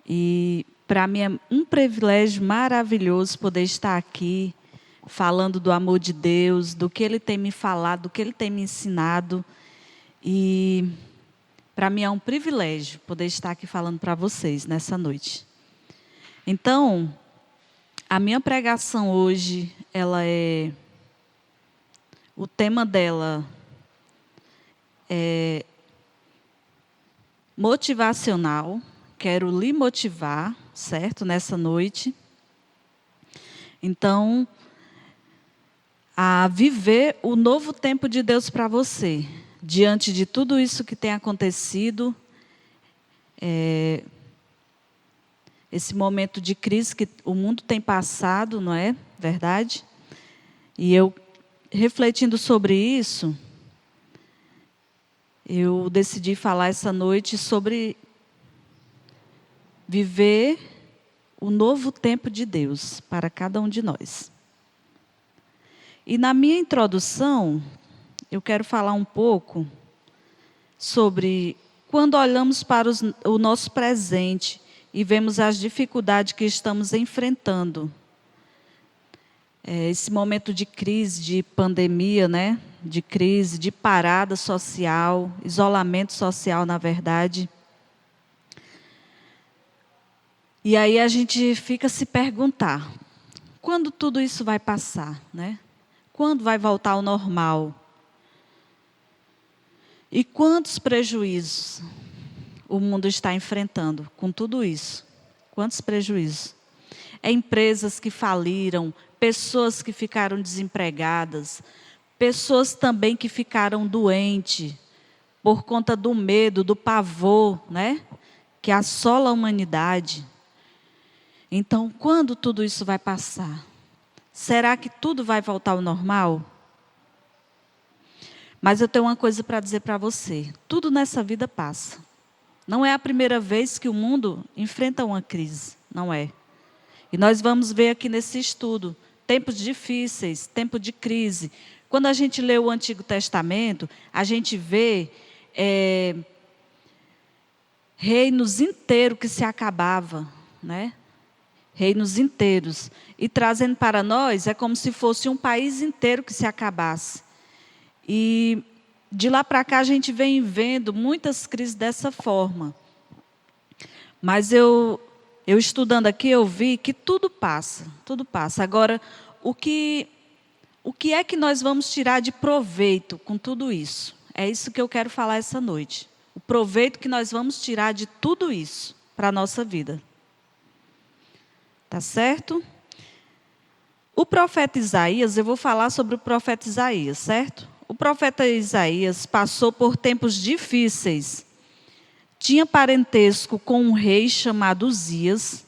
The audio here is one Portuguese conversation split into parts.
E para mim é um privilégio maravilhoso poder estar aqui falando do amor de Deus, do que Ele tem me falado, do que Ele tem me ensinado. E para mim é um privilégio poder estar aqui falando para vocês nessa noite. Então, a minha pregação hoje, o tema dela é motivacional. Quero lhe motivar, certo? Nessa noite. Então, a viver o novo tempo de Deus para você. Diante de tudo isso que tem acontecido, esse momento de crise que o mundo tem passado, não é verdade? E eu, refletindo sobre isso, eu decidi falar essa noite sobre viver o novo tempo de Deus para cada um de nós. E na minha introdução, eu quero falar um pouco sobre quando olhamos para o nosso presente e vemos as dificuldades que estamos enfrentando. Esse momento de crise, de pandemia, né? De crise, de parada social, isolamento social, na verdade. E aí a gente fica a se perguntar, quando tudo isso vai passar, né? Quando vai voltar ao normal? E quantos prejuízos o mundo está enfrentando com tudo isso? Quantos prejuízos? Empresas que faliram, pessoas que ficaram desempregadas, pessoas também que ficaram doentes por conta do medo, do pavor, né? Que assola a humanidade. Então, quando tudo isso vai passar? Será que tudo vai voltar ao normal? Mas eu tenho uma coisa para dizer para você. Tudo nessa vida passa. Não é a primeira vez que o mundo enfrenta uma crise. Não é. E nós vamos ver aqui nesse estudo, tempos difíceis, tempo de crise. Quando a gente lê o Antigo Testamento, a gente vê reinos inteiros que se acabavam, né? Reinos inteiros. E trazendo para nós, é como se fosse um país inteiro que se acabasse. E de lá para cá a gente vem vendo muitas crises dessa forma. Mas eu estudando aqui, eu vi que tudo passa, tudo passa. Agora, o que é que nós vamos tirar de proveito com tudo isso? É isso que eu quero falar essa noite. O proveito que nós vamos tirar de tudo isso para a nossa vida. Tá certo? O profeta Isaías, eu vou falar sobre o profeta Isaías, certo? O profeta Isaías passou por tempos difíceis. Tinha parentesco com um rei chamado Uzias,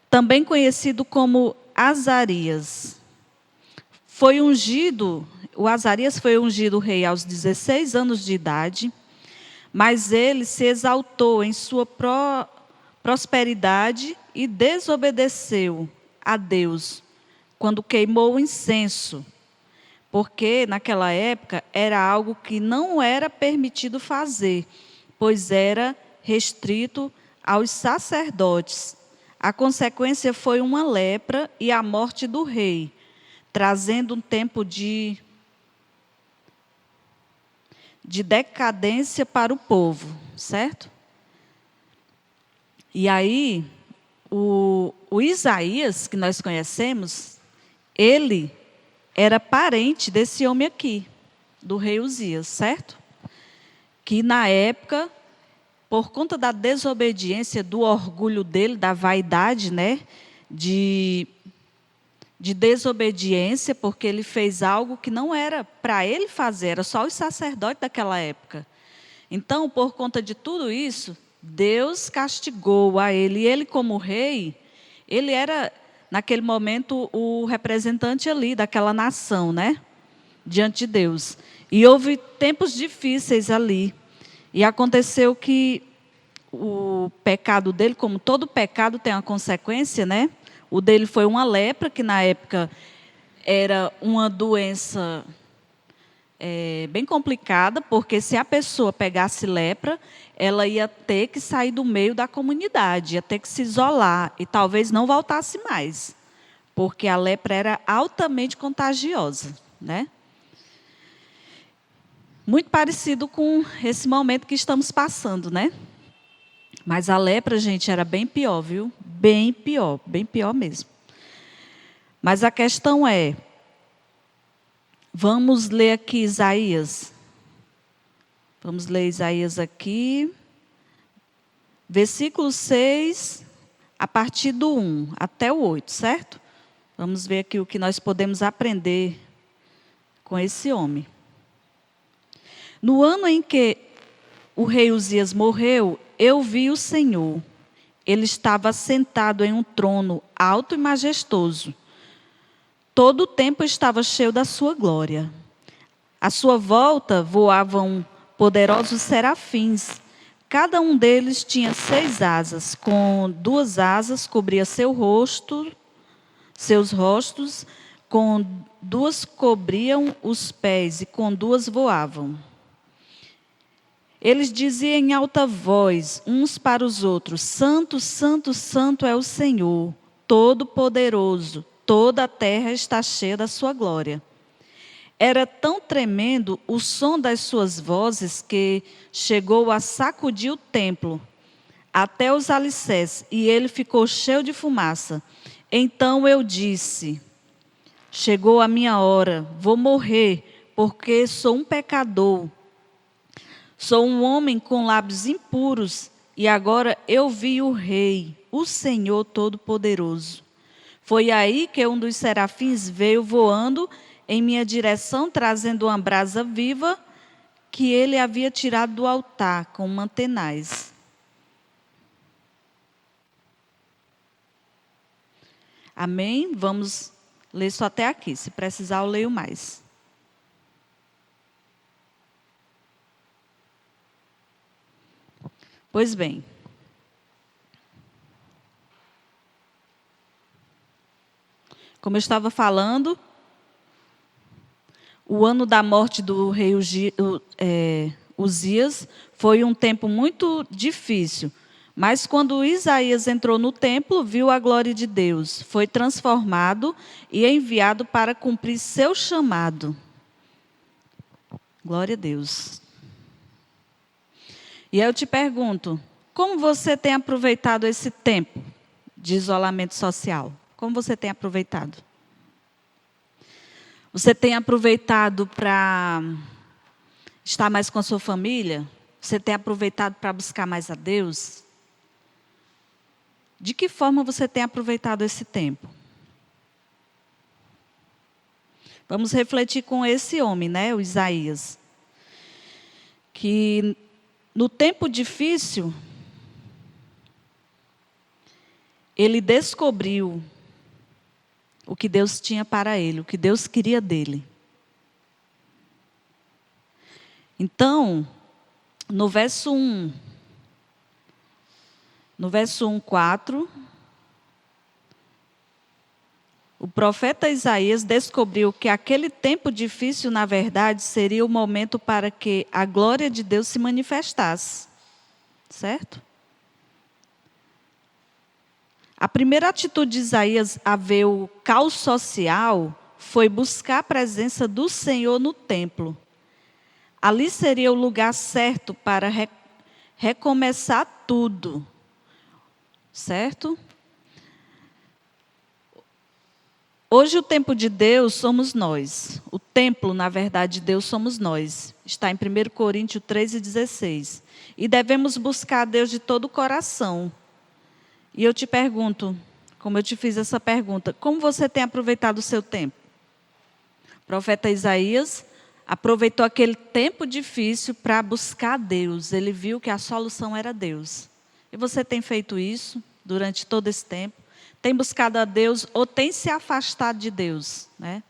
também conhecido como Azarias. O Azarias foi ungido rei aos 16 anos de idade, mas ele se exaltou em sua prosperidade e desobedeceu a Deus quando queimou o incenso, porque naquela época era algo que não era permitido fazer, pois era restrito aos sacerdotes. A consequência foi uma lepra e a morte do rei, trazendo um tempo de decadência para o povo, certo? E aí, o Isaías, que nós conhecemos, ele era parente desse homem aqui, do rei Uzias, certo? Que na época, por conta da desobediência, do orgulho dele, da vaidade, né? De desobediência, porque ele fez algo que não era para ele fazer, era só os sacerdotes daquela época. Então, por conta de tudo isso, Deus castigou a ele. E ele, como rei, ele era, naquele momento, o representante ali daquela nação, né? Diante de Deus. E houve tempos difíceis ali. E aconteceu que o pecado dele, como todo pecado tem uma consequência, né? O dele foi uma lepra, que na época era uma doença bem complicada, porque se a pessoa pegasse lepra, ela ia ter que sair do meio da comunidade, ia ter que se isolar e talvez não voltasse mais, porque a lepra era altamente contagiosa, né? Muito parecido com esse momento que estamos passando, né? Mas a lepra, gente, era bem pior, viu? Bem pior mesmo. Mas a questão é, vamos ler aqui Isaías. Vamos ler Isaías aqui. Versículo 6, a partir do 1 até o 8, certo? Vamos ver aqui o que nós podemos aprender com esse homem. No ano em que o rei Uzias morreu, eu vi o Senhor. Ele estava sentado em um trono alto e majestoso. Todo o tempo estava cheio da sua glória. À sua volta voavam poderosos serafins. Cada um deles tinha 6 asas. Com 2 asas cobria seus rostos, com 2 cobriam os pés e com 2 voavam. Eles diziam em alta voz, uns para os outros: Santo, Santo, Santo é o Senhor, Todo-Poderoso, toda a terra está cheia da sua glória. Era tão tremendo o som das suas vozes que chegou a sacudir o templo até os alicerces, e ele ficou cheio de fumaça. Então eu disse: chegou a minha hora, vou morrer, porque sou um pecador. Sou um homem com lábios impuros, e agora eu vi o Rei, o Senhor Todo-Poderoso. Foi aí que um dos serafins veio voando em minha direção, trazendo uma brasa viva que ele havia tirado do altar com mantenais. Amém? Vamos ler só até aqui. Se precisar, eu leio mais. Pois bem. Como eu estava falando, o ano da morte do rei Uzias foi um tempo muito difícil. Mas quando Isaías entrou no templo, viu a glória de Deus, foi transformado e enviado para cumprir seu chamado. Glória a Deus. E aí eu te pergunto, como você tem aproveitado esse tempo de isolamento social? Como você tem aproveitado? Você tem aproveitado para estar mais com a sua família? Você tem aproveitado para buscar mais a Deus? De que forma você tem aproveitado esse tempo? Vamos refletir com esse homem, né, o Isaías. Que no tempo difícil, ele descobriu o que Deus tinha para ele, o que Deus queria dele. Então, no verso 1, 4, o profeta Isaías descobriu que aquele tempo difícil, na verdade, seria o momento para que a glória de Deus se manifestasse. Certo? A primeira atitude de Isaías a ver o caos social foi buscar a presença do Senhor no templo. Ali seria o lugar certo para recomeçar tudo. Certo? Hoje o tempo de Deus somos nós. O templo, na verdade, de Deus somos nós. Está em 1 Coríntios 13:16. E devemos buscar a Deus de todo o coração. E eu te pergunto, como eu te fiz essa pergunta, como você tem aproveitado o seu tempo? O profeta Isaías aproveitou aquele tempo difícil para buscar a Deus. Ele viu que a solução era Deus. E você tem feito isso durante todo esse tempo? Tem buscado a Deus ou tem se afastado de Deus, né?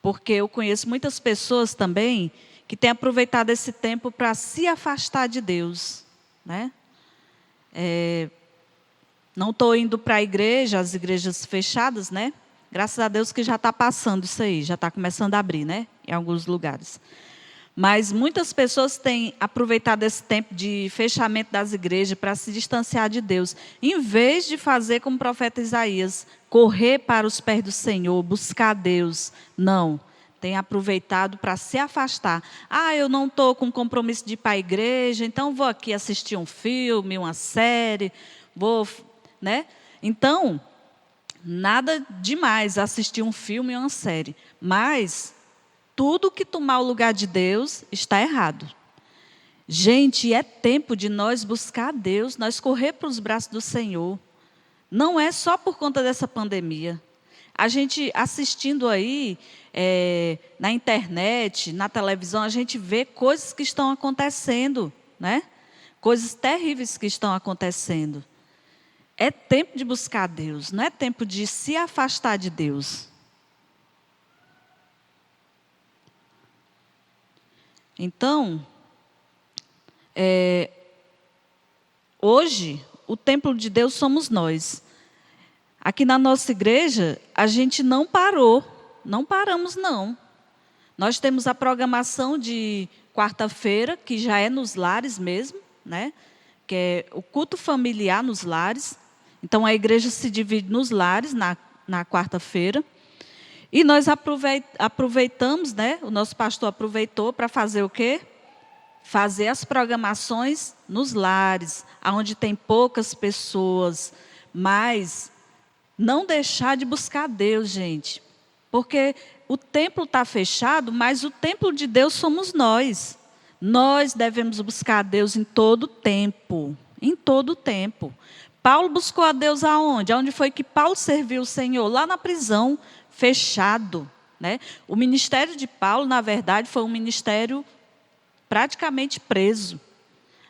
Porque eu conheço muitas pessoas também que têm aproveitado esse tempo para se afastar de Deus, né? Não estou indo para a igreja, as igrejas fechadas, né? Graças a Deus que já está passando isso aí, já está começando a abrir, né? em alguns lugares. Mas muitas pessoas têm aproveitado esse tempo de fechamento das igrejas para se distanciar de Deus, em vez de fazer como o profeta Isaías, correr para os pés do Senhor, buscar Deus. Não, tem aproveitado para se afastar. Eu não estou com compromisso de ir para a igreja, então vou aqui assistir um filme, uma série, né? Então, nada demais assistir um filme ou uma série, mas tudo que tomar o lugar de Deus está errado. Gente, é tempo de nós buscar a Deus, nós correr para os braços do Senhor. Não é só por conta dessa pandemia. A gente assistindo aí, na internet, na televisão, a gente vê coisas que estão acontecendo, né? Coisas terríveis que estão acontecendo. É tempo de buscar a Deus, não é tempo de se afastar de Deus. Então, hoje, o templo de Deus somos nós. Aqui na nossa igreja, a gente não paramos não. Nós temos a programação de quarta-feira, que já é nos lares mesmo, né? Que é o culto familiar nos lares. Então, a igreja se divide nos lares na quarta-feira. E nós aproveitamos, né? O nosso pastor aproveitou para fazer o quê? Fazer as programações nos lares, onde tem poucas pessoas, mas não deixar de buscar Deus, gente. Porque o templo está fechado, mas o templo de Deus somos nós. Nós devemos buscar a Deus em todo tempo. Em todo tempo. Paulo buscou a Deus aonde? Aonde foi que Paulo serviu o Senhor? Lá na prisão, fechado, né? O ministério de Paulo, na verdade, foi um ministério praticamente preso.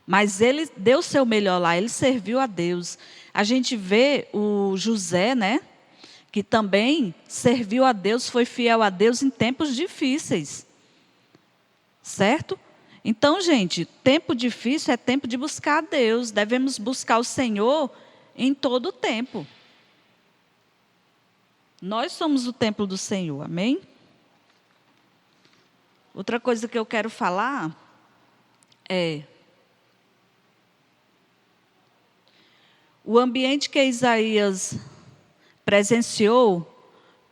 Mas ele deu o seu melhor lá, ele serviu a Deus. A gente vê o José, né? Que também serviu a Deus, foi fiel a Deus em tempos difíceis. Certo? Então, gente, tempo difícil é tempo de buscar a Deus. Devemos buscar o Senhor em todo o tempo. Nós somos o templo do Senhor, amém? Outra coisa que eu quero falar é o ambiente que Isaías presenciou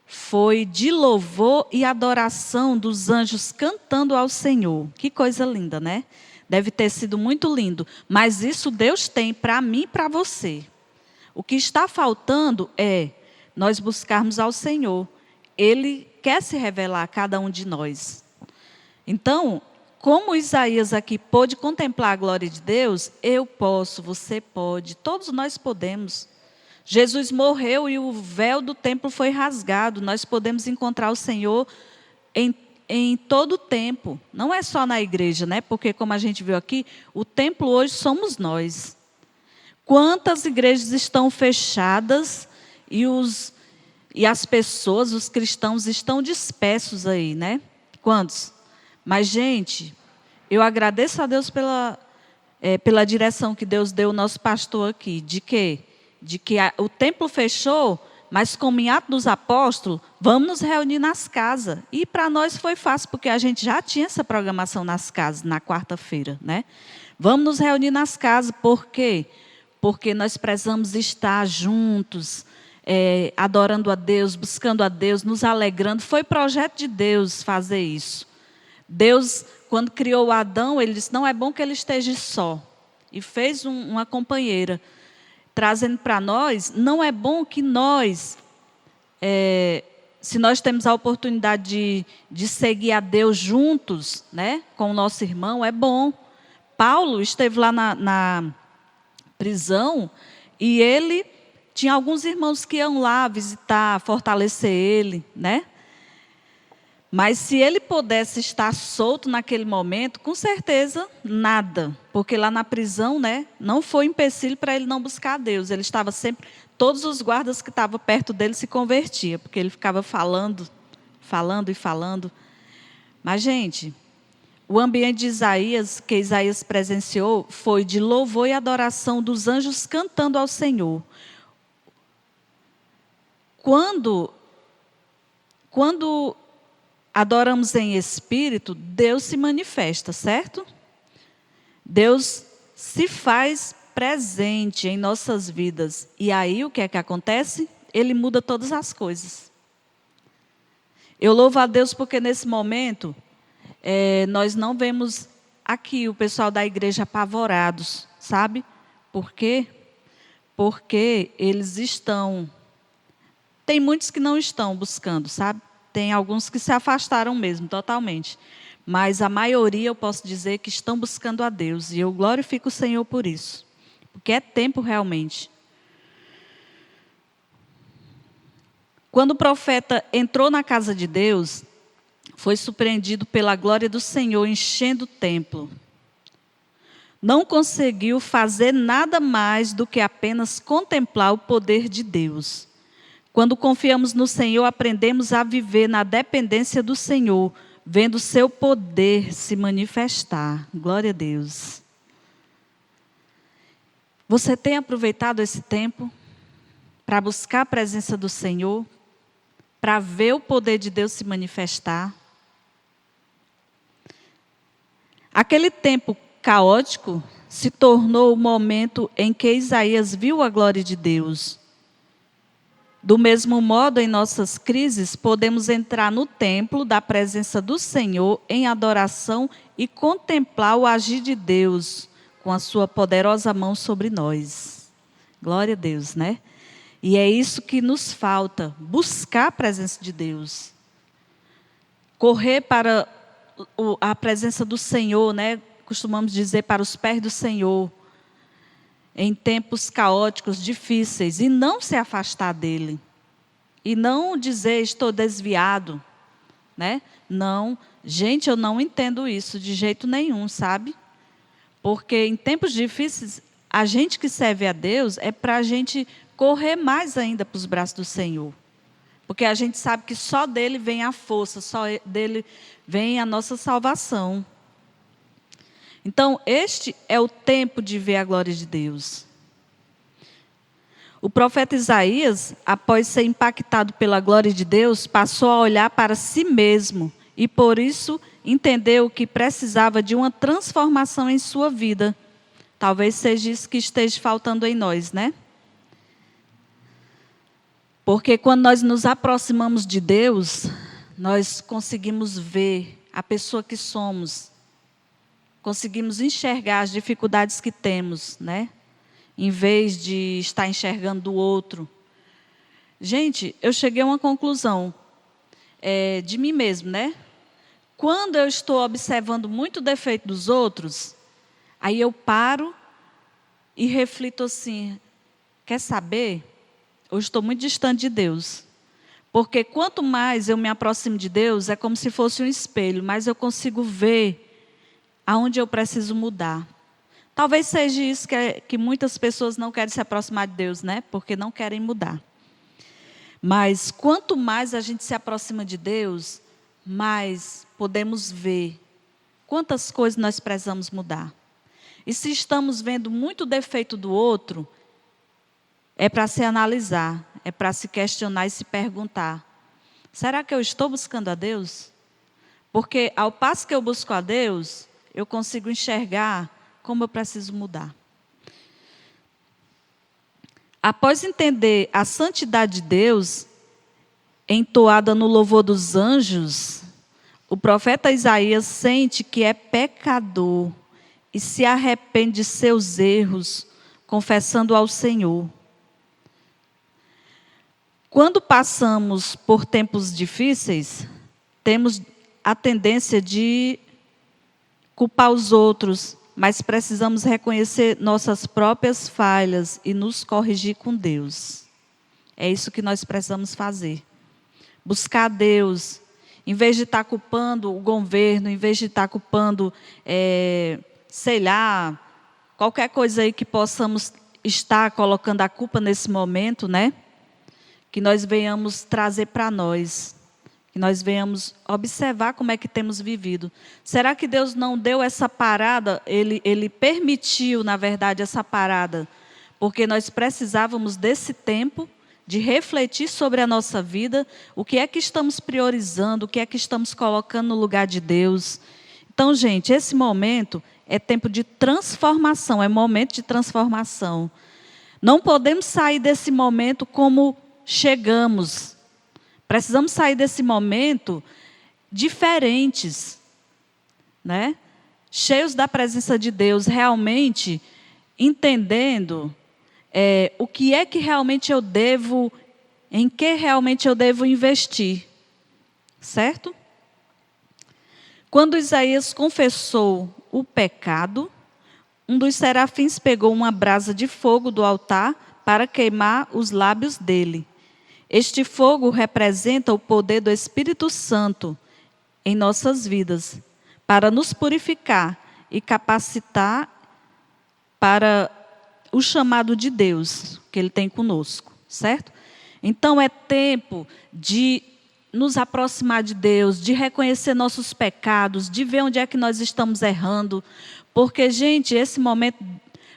foi de louvor e adoração dos anjos cantando ao Senhor. Que coisa linda, né? Deve ter sido muito lindo. Mas isso Deus tem para mim e para você. O que está faltando é nós buscarmos ao Senhor. Ele quer se revelar a cada um de nós. Então, como Isaías aqui pôde contemplar a glória de Deus, eu posso, você pode, todos nós podemos. Jesus morreu e o véu do templo foi rasgado. Nós podemos encontrar o Senhor em todo o tempo. Não é só na igreja, né? Porque como a gente viu aqui, o templo hoje somos nós. Quantas igrejas estão fechadas e as pessoas, os cristãos, estão dispersos aí, né? Quantos? Mas, gente, eu agradeço a Deus pela direção que Deus deu ao nosso pastor aqui. De quê? De que o templo fechou, mas como em Atos dos Apóstolos, vamos nos reunir nas casas. E para nós foi fácil, porque a gente já tinha essa programação nas casas, na quarta-feira, né? Vamos nos reunir nas casas, por quê? Porque nós precisamos estar juntos, adorando a Deus, buscando a Deus, nos alegrando. Foi projeto de Deus fazer isso. Deus, quando criou Adão, ele disse, não é bom que ele esteja só. E fez uma companheira. Trazendo para nós, não é bom que nós, se nós temos a oportunidade de seguir a Deus juntos, né, com o nosso irmão, é bom. Paulo esteve lá na prisão e ele tinha alguns irmãos que iam lá visitar, fortalecer ele, né? Mas se ele pudesse estar solto naquele momento, com certeza nada, porque lá na prisão, né, não foi empecilho para ele não buscar a Deus. Ele estava sempre, todos os guardas que estavam perto dele se convertiam, porque ele ficava falando e falando. Mas, gente, o ambiente de Isaías, que Isaías presenciou, foi de louvor e adoração dos anjos cantando ao Senhor. Quando adoramos em espírito, Deus se manifesta, certo? Deus se faz presente em nossas vidas. E aí o que é que acontece? Ele muda todas as coisas. Eu louvo a Deus porque nesse momento nós não vemos aqui o pessoal da igreja apavorados, sabe? Por quê? Porque eles estão... Tem muitos que não estão buscando, sabe? Tem alguns que se afastaram mesmo, totalmente. Mas a maioria, eu posso dizer, que estão buscando a Deus. E eu glorifico o Senhor por isso. Porque é tempo realmente. Quando o profeta entrou na casa de Deus, foi surpreendido pela glória do Senhor enchendo o templo. Não conseguiu fazer nada mais do que apenas contemplar o poder de Deus. Quando confiamos no Senhor, aprendemos a viver na dependência do Senhor, vendo o seu poder se manifestar. Glória a Deus. Você tem aproveitado esse tempo para buscar a presença do Senhor, para ver o poder de Deus se manifestar? Aquele tempo caótico se tornou o momento em que Isaías viu a glória de Deus. Do mesmo modo, em nossas crises, podemos entrar no templo da presença do Senhor em adoração e contemplar o agir de Deus com a sua poderosa mão sobre nós. Glória a Deus, né? E é isso que nos falta, buscar a presença de Deus. Correr para a presença do Senhor, né? Costumamos dizer, para os pés do Senhor, em tempos caóticos, difíceis, e não se afastar dele. E não dizer, estou desviado, né? Não, gente, eu não entendo isso de jeito nenhum, sabe? Porque em tempos difíceis, a gente que serve a Deus é para a gente correr mais ainda para os braços do Senhor. Porque a gente sabe que só dele vem a força, só dele vem a nossa salvação. Então, este é o tempo de ver a glória de Deus. O profeta Isaías, após ser impactado pela glória de Deus, passou a olhar para si mesmo e, por isso, entendeu que precisava de uma transformação em sua vida. Talvez seja isso que esteja faltando em nós, né? Porque quando nós nos aproximamos de Deus, nós conseguimos ver a pessoa que somos. Conseguimos enxergar as dificuldades que temos, né? Em vez de estar enxergando do outro. Gente, eu cheguei a uma conclusão de mim mesmo, né? Quando eu estou observando muito o defeito dos outros, aí eu paro e reflito assim, quer saber? Eu estou muito distante de Deus. Porque quanto mais eu me aproximo de Deus, é como se fosse um espelho, mas eu consigo ver aonde eu preciso mudar. Talvez seja isso que muitas pessoas não querem se aproximar de Deus, né? Porque não querem mudar. Mas quanto mais a gente se aproxima de Deus, mais podemos ver quantas coisas nós precisamos mudar. E se estamos vendo muito defeito do outro, é para se analisar, é para se questionar e se perguntar: será que eu estou buscando a Deus? Porque ao passo que eu busco a Deus, eu consigo enxergar como eu preciso mudar. Após entender a santidade de Deus, entoada no louvor dos anjos, o profeta Isaías sente que é pecador e se arrepende de seus erros, confessando ao Senhor. Quando passamos por tempos difíceis, temos a tendência de culpar os outros, mas precisamos reconhecer nossas próprias falhas e nos corrigir com Deus. É isso que nós precisamos fazer. Buscar Deus, em vez de estar culpando o governo, em vez de estar culpando, sei lá, qualquer coisa aí que possamos estar colocando a culpa nesse momento, né? Que nós venhamos trazer para nós. Que nós venhamos observar como é que temos vivido. Será que Deus não deu essa parada? Ele permitiu, na verdade, essa parada, porque nós precisávamos desse tempo de refletir sobre a nossa vida, o que é que estamos priorizando, o que é que estamos colocando no lugar de Deus. Então, gente, esse momento é tempo de transformação, é momento de transformação. Não podemos sair desse momento como chegamos. Precisamos sair desse momento diferentes, né? Cheios da presença de Deus, realmente entendendo o que é que realmente eu devo, em que realmente eu devo investir, certo? Quando Isaías confessou o pecado, um dos serafins pegou uma brasa de fogo do altar para queimar os lábios dele. Este fogo representa o poder do Espírito Santo em nossas vidas, para nos purificar e capacitar para o chamado de Deus que Ele tem conosco, certo? Então é tempo de nos aproximar de Deus, de reconhecer nossos pecados, de ver onde é que nós estamos errando, porque, gente, esse momento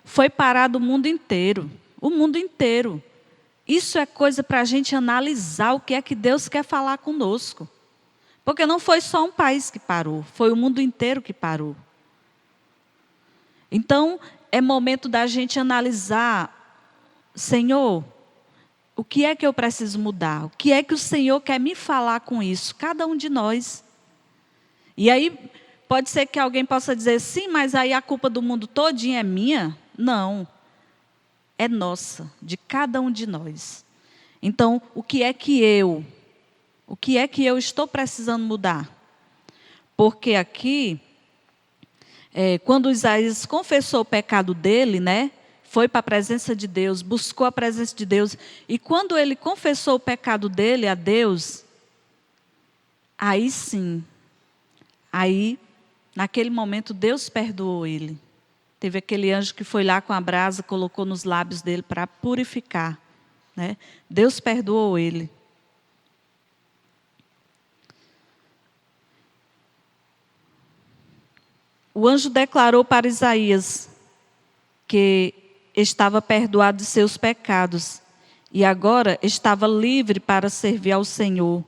foi parado o mundo inteiro, o mundo inteiro. Isso é coisa para a gente analisar o que é que Deus quer falar conosco. Porque não foi só um país que parou, foi o mundo inteiro que parou. Então, é momento da gente analisar, Senhor, o que é que eu preciso mudar? O que é que o Senhor quer me falar com isso? Cada um de nós. E aí, pode ser que alguém possa dizer, sim, mas aí a culpa do mundo todinho é minha? Não. É nossa, de cada um de nós. Então, o que é que eu estou precisando mudar? Porque aqui, quando Isaías confessou o pecado dele, né, foi para a presença de Deus, buscou a presença de Deus, e quando ele confessou o pecado dele a Deus, aí sim, naquele momento Deus perdoou ele. Teve aquele anjo que foi lá com a brasa, colocou nos lábios dele para purificar, né? Deus perdoou ele. O anjo declarou para Isaías que estava perdoado de seus pecados e agora estava livre para servir ao Senhor.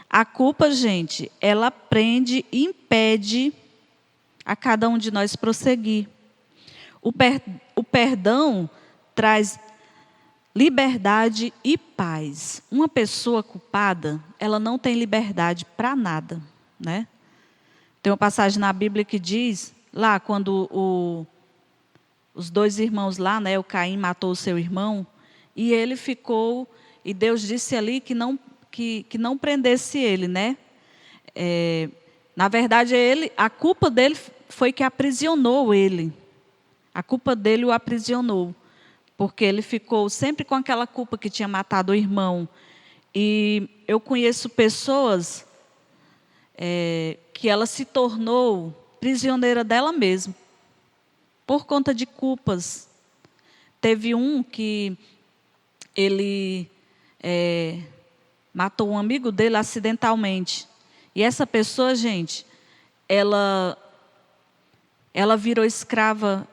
A culpa, gente, ela prende e impede a cada um de nós prosseguir. O perdão traz liberdade e paz. Uma pessoa culpada, ela não tem liberdade para nada, né? Tem uma passagem na Bíblia que diz, lá quando os dois irmãos lá, né, o Caim matou o seu irmão, e ele ficou, e Deus disse ali que não prendesse ele, né? Na verdade, a culpa dele foi que aprisionou ele. A culpa dele o aprisionou, porque ele ficou sempre com aquela culpa que tinha matado o irmão. E eu conheço pessoas que ela se tornou prisioneira dela mesma, por conta de culpas. Teve um que ele matou um amigo dele acidentalmente. E essa pessoa, gente, ela virou escrava,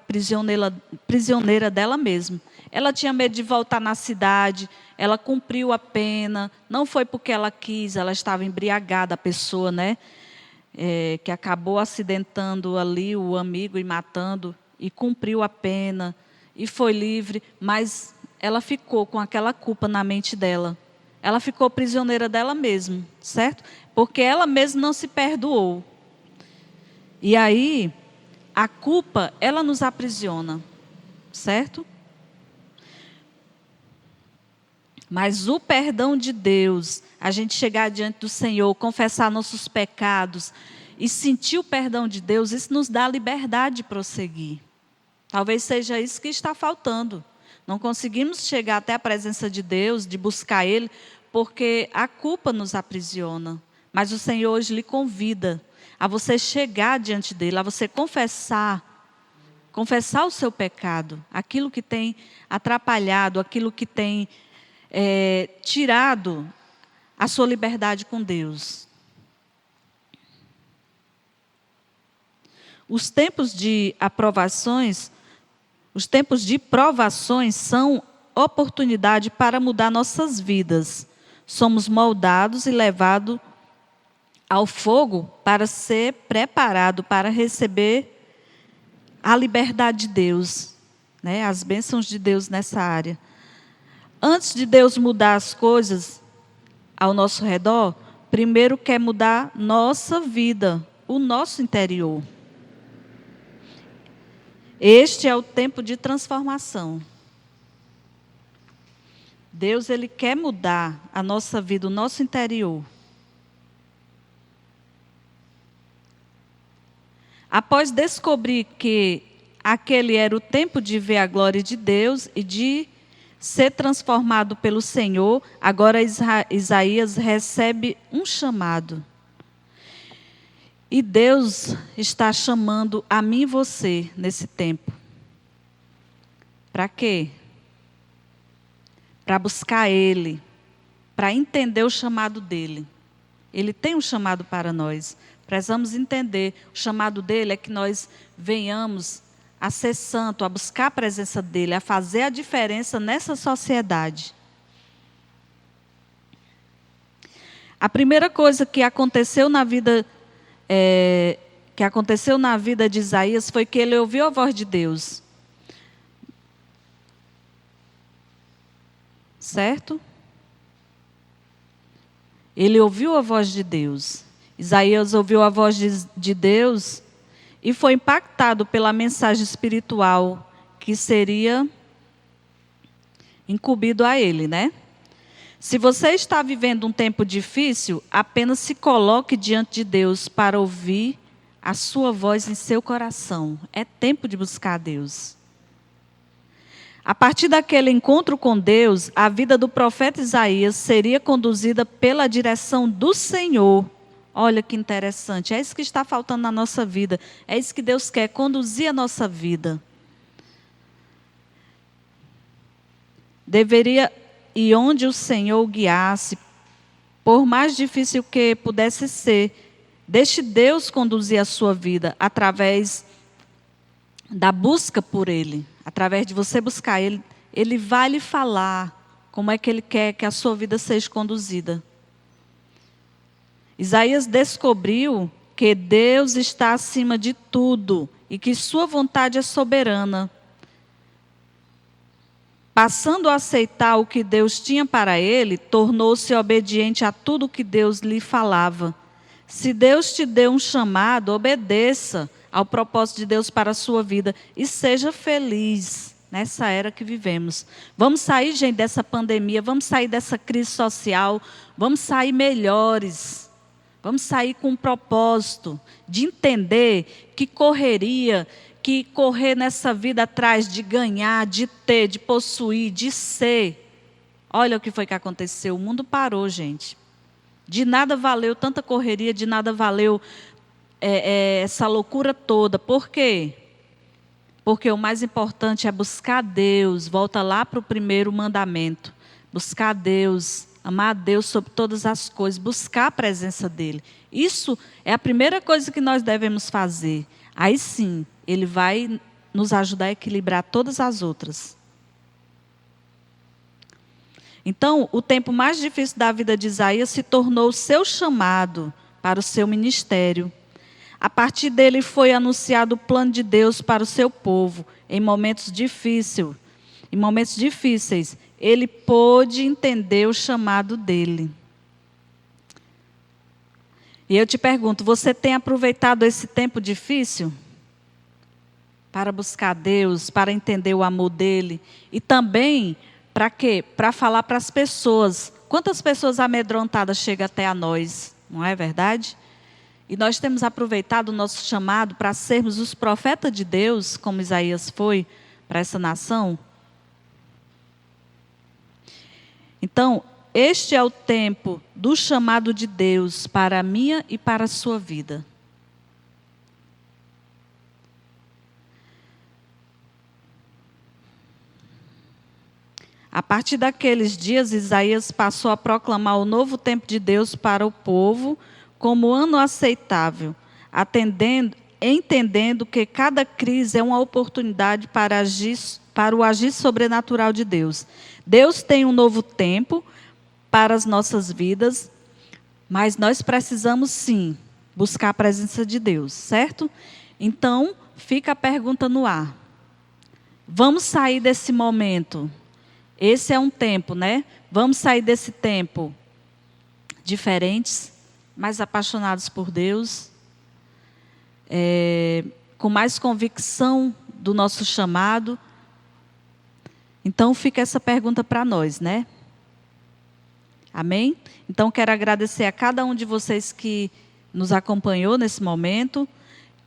prisioneira dela mesma. Ela tinha medo de voltar na cidade, ela cumpriu a pena, não foi porque ela quis, ela estava embriagada, a pessoa, né? Que acabou acidentando ali o amigo e matando, e cumpriu a pena, e foi livre, mas ela ficou com aquela culpa na mente dela. Ela ficou prisioneira dela mesma, certo? Porque ela mesma não se perdoou. E aí, a culpa, ela nos aprisiona, certo? Mas o perdão de Deus, a gente chegar diante do Senhor, confessar nossos pecados e sentir o perdão de Deus, isso nos dá liberdade de prosseguir. Talvez seja isso que está faltando. Não conseguimos chegar até a presença de Deus, de buscar Ele, porque a culpa nos aprisiona. Mas o Senhor hoje lhe convida a você chegar diante dEle, a você confessar o seu pecado, aquilo que tem atrapalhado, aquilo que tem tirado a sua liberdade com Deus. Os tempos de provações são oportunidade para mudar nossas vidas. Somos moldados e levados ao fogo para ser preparado para receber a liberdade de Deus, né? As bênçãos de Deus nessa área. Antes de Deus mudar as coisas ao nosso redor, primeiro quer mudar nossa vida, o nosso interior. Este é o tempo de transformação. Deus, Ele quer mudar a nossa vida, o nosso interior. Após descobrir que aquele era o tempo de ver a glória de Deus e de ser transformado pelo Senhor, agora Isaías recebe um chamado. E Deus está chamando a mim e você nesse tempo. Para quê? Para buscar Ele, para entender o chamado dEle. Ele tem um chamado para nós. Precisamos entender, o chamado dEle é que nós venhamos a ser santo, a buscar a presença dEle, a fazer a diferença nessa sociedade. A primeira coisa que aconteceu na vida de Isaías foi que ele ouviu a voz de Deus. Certo? Ele ouviu a voz de Deus. Isaías ouviu a voz de Deus e foi impactado pela mensagem espiritual que seria incumbido a ele, né? Se você está vivendo um tempo difícil, apenas se coloque diante de Deus para ouvir a sua voz em seu coração. É tempo de buscar a Deus. A partir daquele encontro com Deus, a vida do profeta Isaías seria conduzida pela direção do Senhor. Olha que interessante, é isso que está faltando na nossa vida. É isso que Deus quer, conduzir a nossa vida. Deveria ir onde o Senhor o guiasse, por mais difícil que pudesse ser. Deixe Deus conduzir a sua vida através da busca por Ele. Através de você buscar Ele, Ele vai lhe falar como é que Ele quer que a sua vida seja conduzida. Isaías descobriu que Deus está acima de tudo e que sua vontade é soberana. Passando a aceitar o que Deus tinha para ele, tornou-se obediente a tudo que Deus lhe falava. Se Deus te deu um chamado, obedeça ao propósito de Deus para a sua vida e seja feliz nessa era que vivemos. Vamos sair, gente, dessa pandemia, vamos sair dessa crise social, vamos sair melhores. Vamos sair com um propósito de entender que correr nessa vida atrás de ganhar, de ter, de possuir, de ser. Olha o que foi que aconteceu, o mundo parou, gente. De nada valeu tanta correria, de nada valeu essa loucura toda. Por quê? Porque o mais importante é buscar Deus. Volta lá para o primeiro mandamento. Buscar Deus, amar a Deus sobre todas as coisas, buscar a presença dEle. Isso é a primeira coisa que nós devemos fazer. Aí sim, Ele vai nos ajudar a equilibrar todas as outras. Então, o tempo mais difícil da vida de Isaías se tornou o seu chamado para o seu ministério. A partir dele foi anunciado o plano de Deus para o seu povo. Em momentos difíceis, ele pôde entender o chamado dele. E eu te pergunto, você tem aproveitado esse tempo difícil para buscar Deus, para entender o amor dele? E também, para quê? Para falar para as pessoas. Quantas pessoas amedrontadas chegam até a nós, não é verdade? E nós temos aproveitado o nosso chamado para sermos os profetas de Deus, como Isaías foi para essa nação? Então, este é o tempo do chamado de Deus para a minha e para a sua vida. A partir daqueles dias, Isaías passou a proclamar o novo tempo de Deus para o povo como ano aceitável, entendendo que cada crise é uma oportunidade para o agir sobrenatural de Deus. Deus tem um novo tempo para as nossas vidas, mas nós precisamos sim buscar a presença de Deus, certo? Então, fica a pergunta no ar. Vamos sair desse momento. Esse é um tempo, né? Vamos sair desse tempo diferentes, mais apaixonados por Deus, com mais convicção do nosso chamado. Então, fica essa pergunta para nós, né? Amém? Então, quero agradecer a cada um de vocês que nos acompanhou nesse momento.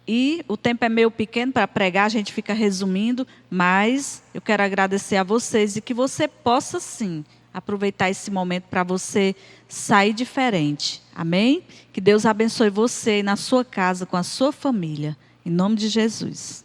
E o tempo é meio pequeno para pregar, a gente fica resumindo, mas eu quero agradecer a vocês e que você possa, sim, aproveitar esse momento para você sair diferente. Amém? Que Deus abençoe você na sua casa, com a sua família. Em nome de Jesus.